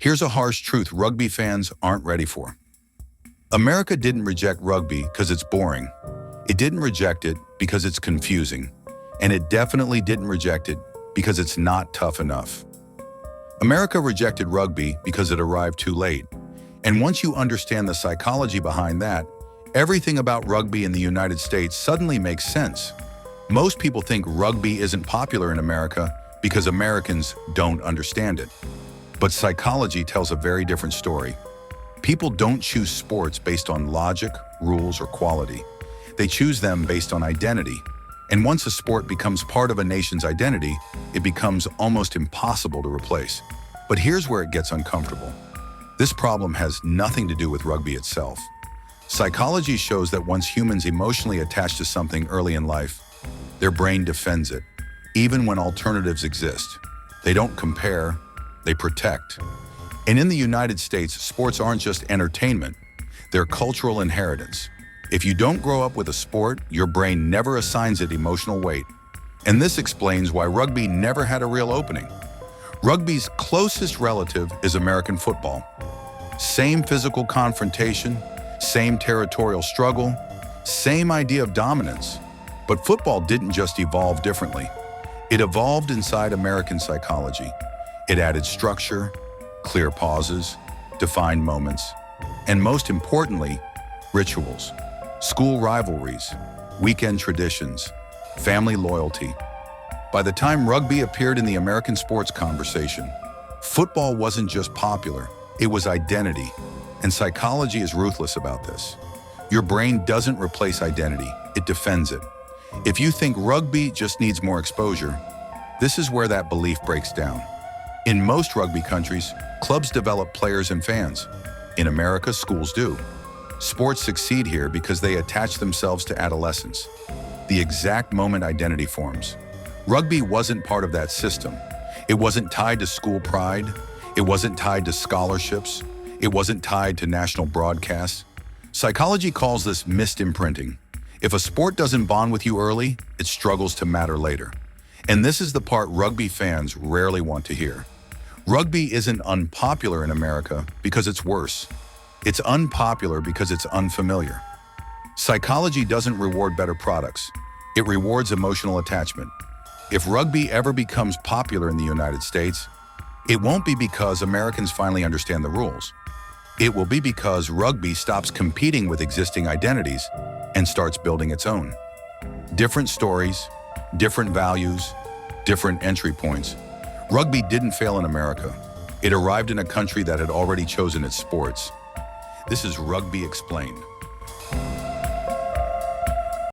Here's a harsh truth rugby fans aren't ready for. America didn't reject rugby because it's boring. It didn't reject it because it's confusing. And it definitely didn't reject it because it's not tough enough. America rejected rugby because it arrived too late. And once you understand the psychology behind that, everything about rugby in the United States suddenly makes sense. Most people think rugby isn't popular in America because Americans don't understand it. But psychology tells a very different story. People don't choose sports based on logic, rules, or quality. They choose them based on identity. And once a sport becomes part of a nation's identity, it becomes almost impossible to replace. But here's where it gets uncomfortable. This problem has nothing to do with rugby itself. Psychology shows that once humans emotionally attach to something early in life, their brain defends it, even when alternatives exist. They don't compare, they protect. And in the United States, sports aren't just entertainment, they're cultural inheritance. If you don't grow up with a sport, your brain never assigns it emotional weight. And this explains why rugby never had a real opening. Rugby's closest relative is American football. Same physical confrontation, same territorial struggle, same idea of dominance. But football didn't just evolve differently. It evolved inside American psychology. It added structure, clear pauses, defined moments, and most importantly, rituals. School rivalries, weekend traditions, family loyalty. By the time rugby appeared in the American sports conversation, football wasn't just popular, it was identity. And psychology is ruthless about this. Your brain doesn't replace identity, it defends it. If you think rugby just needs more exposure, this is where that belief breaks down. In most rugby countries, clubs develop players and fans. In America, schools do. Sports succeed here because they attach themselves to adolescence, the exact moment identity forms. Rugby wasn't part of that system. It wasn't tied to school pride. It wasn't tied to scholarships. It wasn't tied to national broadcasts. Psychology calls this missed imprinting. If a sport doesn't bond with you early, it struggles to matter later. And this is the part rugby fans rarely want to hear. Rugby isn't unpopular in America because it's worse. It's unpopular because it's unfamiliar. Psychology doesn't reward better products. It rewards emotional attachment. If rugby ever becomes popular in the United States, it won't be because Americans finally understand the rules. It will be because rugby stops competing with existing identities and starts building its own. Different stories, different values, different entry points. Rugby didn't fail in America. It arrived in a country that had already chosen its sports. This is Rugby Explained.